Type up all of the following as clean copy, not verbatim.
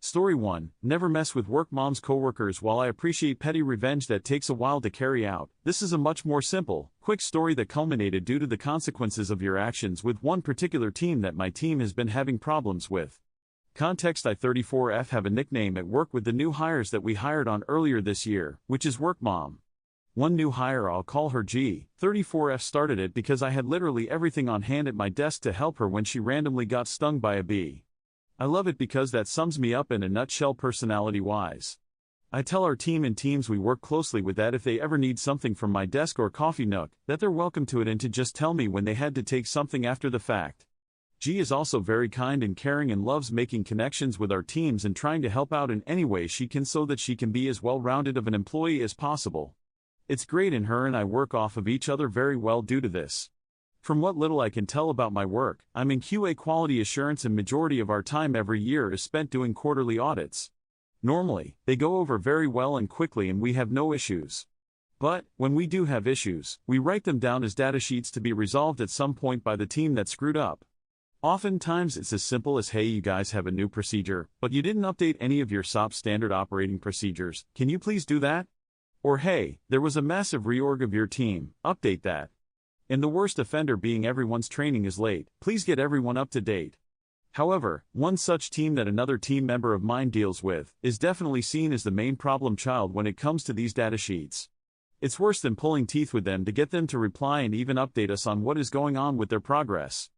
Story 1. Never mess with work mom's coworkers. While I appreciate petty revenge that takes a while to carry out, this is a much more simple, quick story that culminated due to the consequences of your actions with one particular team that my team has been having problems with. Context: I 34F have a nickname at work with the new hires that we hired on earlier this year, which is work mom. One new hire, I'll call her G. 34F, started it because I had literally everything on hand at my desk to help her when she randomly got stung by a bee. I love it because that sums me up in a nutshell personality-wise. I tell our team and teams we work closely with that if they ever need something from my desk or coffee nook, that they're welcome to it and to just tell me when they had to take something after the fact. G is also very kind and caring and loves making connections with our teams and trying to help out in any way she can so that she can be as well-rounded of an employee as possible. It's great, and her and I work off of each other very well due to this. From what little I can tell about my work, I'm in QA quality assurance, and majority of our time every year is spent doing quarterly audits. Normally, they go over very well and quickly and we have no issues. But, when we do have issues, we write them down as data sheets to be resolved at some point by the team that screwed up. Oftentimes it's as simple as, hey, you guys have a new procedure, but you didn't update any of your SOP standard operating procedures, can you please do that? Or hey, there was a massive reorg of your team, update that. And the worst offender being everyone's training is late, please get everyone up to date. However, one such team that another team member of mine deals with is definitely seen as the main problem child when it comes to these data sheets. It's worse than pulling teeth with them to get them to reply and even update us on what is going on with their progress.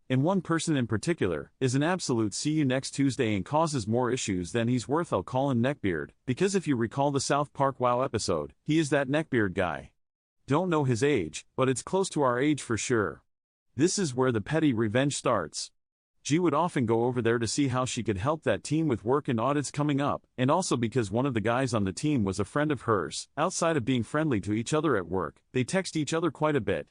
And one person in particular is an absolute see you next Tuesday and causes more issues than he's worth. I'll call him Neckbeard, because if you recall the South Park WoW episode, he is that neckbeard guy. Don't know his age, but it's close to our age for sure. This is where the petty revenge starts. G would often go over there to see how she could help that team with work and audits coming up, and also because one of the guys on the team was a friend of hers. Outside of being friendly to each other at work, they text each other quite a bit.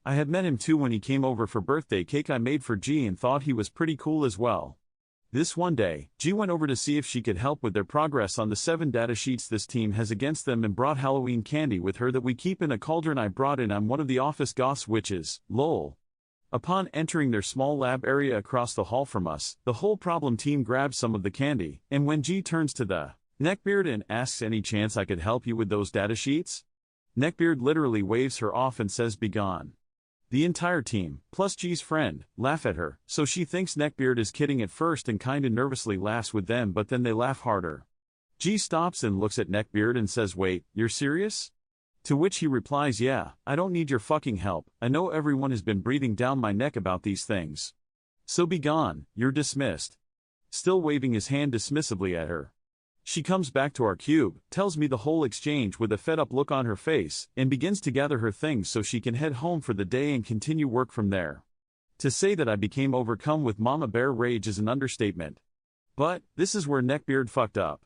I had met him too when he came over for birthday cake I made for G and thought he was pretty cool as well. This one day, G went over to see if she could help with their progress on the 7 data sheets this team has against them and brought Halloween candy with her that we keep in a cauldron I brought in. I'm one of the office goths witches, lol. Upon entering their small lab area across the hall from us, the whole problem team grabs some of the candy, and when G turns to the Neckbeard and asks any chance I could help you with those data sheets, Neckbeard literally waves her off and says begone. The entire team, plus G's friend, laugh at her, so she thinks Neckbeard is kidding at first and kinda nervously laughs with them, but then they laugh harder. G stops and looks at Neckbeard and says, wait, you're serious? To which he replies, yeah, I don't need your fucking help, I know everyone has been breathing down my neck about these things. So be gone, you're dismissed. Still waving his hand dismissively at her. She comes back to our cube, tells me the whole exchange with a fed-up look on her face, and begins to gather her things so she can head home for the day and continue work from there. To say that I became overcome with mama bear rage is an understatement. But, this is where Neckbeard fucked up.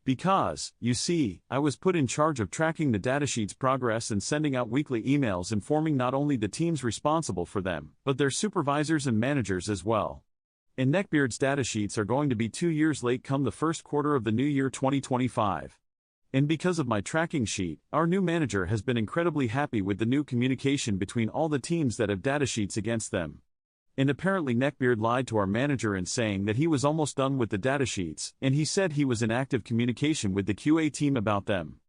Because, you see, I was put in charge of tracking the datasheet's progress and sending out weekly emails informing not only the teams responsible for them, but their supervisors and managers as well. And Neckbeard's datasheets are going to be 2 years late come the first quarter of the new year 2025. And because of my tracking sheet, our new manager has been incredibly happy with the new communication between all the teams that have datasheets against them. And apparently Neckbeard lied to our manager in saying that he was almost done with the datasheets, and he said he was in active communication with the QA team about them.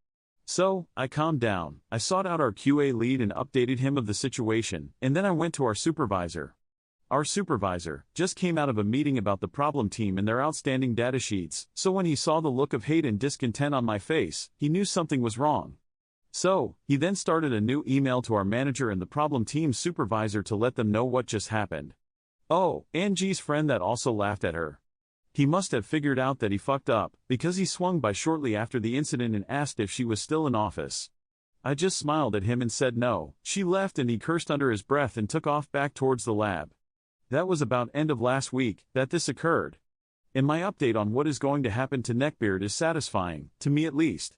So, I calmed down, I sought out our QA lead and updated him of the situation, and then I went to our supervisor. Our supervisor just came out of a meeting about the problem team and their outstanding data sheets, so when he saw the look of hate and discontent on my face, he knew something was wrong. So, he then started a new email to our manager and the problem team's supervisor to let them know what just happened. Oh, and G's friend that also laughed at her. He must have figured out that he fucked up, because he swung by shortly after the incident and asked if she was still in office. I just smiled at him and said no. She left and he cursed under his breath and took off back towards the lab. That was about end of last week that this occurred. And my update on what is going to happen to Neckbeard is satisfying, to me at least.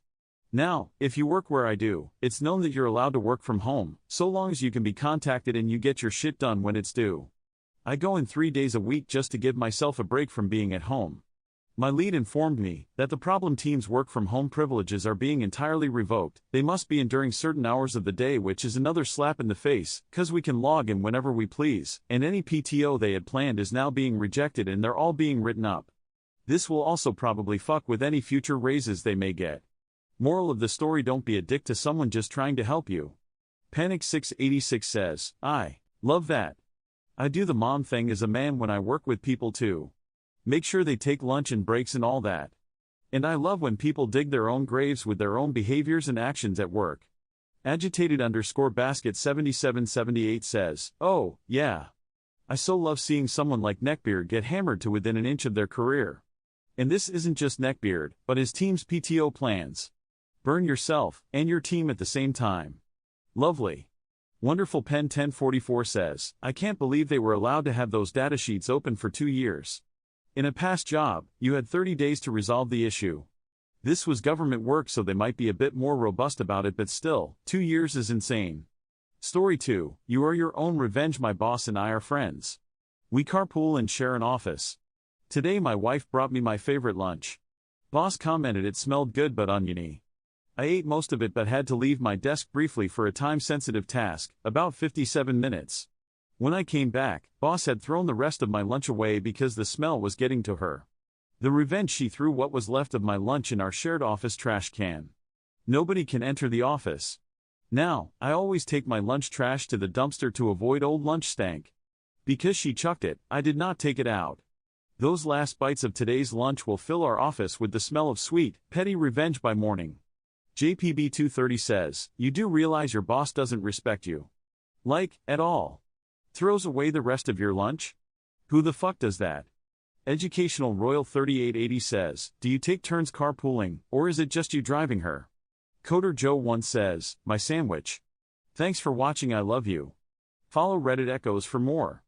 Now, if you work where I do, it's known that you're allowed to work from home, so long as you can be contacted and you get your shit done when it's due. I go in 3 days a week just to give myself a break from being at home. My lead informed me that the problem team's work-from-home privileges are being entirely revoked. They must be in during certain hours of the day, which is another slap in the face, cause we can log in whenever we please, and any PTO they had planned is now being rejected and they're all being written up. This will also probably fuck with any future raises they may get. Moral of the story: don't be a dick to someone just trying to help you. Panic 686 says, I love that. I do the mom thing as a man when I work with people too. Make sure they take lunch and breaks and all that. And I love when people dig their own graves with their own behaviors and actions at work. Agitated_basket 7778 says, oh, yeah. I so love seeing someone like Neckbeard get hammered to within an inch of their career. And this isn't just Neckbeard, but his team's PTO plans. Burn yourself and your team at the same time. Lovely. Wonderful Pen 1044 says, I can't believe they were allowed to have those datasheets open for 2 years. In a past job, you had 30 days to resolve the issue. This was government work, so they might be a bit more robust about it, but still, 2 years is insane. Story 2, you are your own revenge. My boss and I are friends. We carpool and share an office. Today my wife brought me my favorite lunch. Boss commented it smelled good but oniony. I ate most of it but had to leave my desk briefly for a time-sensitive task, about 57 minutes. When I came back, boss had thrown the rest of my lunch away because the smell was getting to her. The revenge: she threw what was left of my lunch in our shared office trash can. Nobody can enter the office. Now, I always take my lunch trash to the dumpster to avoid old lunch stank. Because she chucked it, I did not take it out. Those last bites of today's lunch will fill our office with the smell of sweet, petty revenge by morning. JPB 230 says, you do realize your boss doesn't respect you. Like, at all. Throws away the rest of your lunch? Who the fuck does that? Educational Royal 3880 says, do you take turns carpooling, or is it just you driving her? Coder Joe 1 says, my sandwich. Thanks for watching, I love you. Follow Reddit Echoes for more.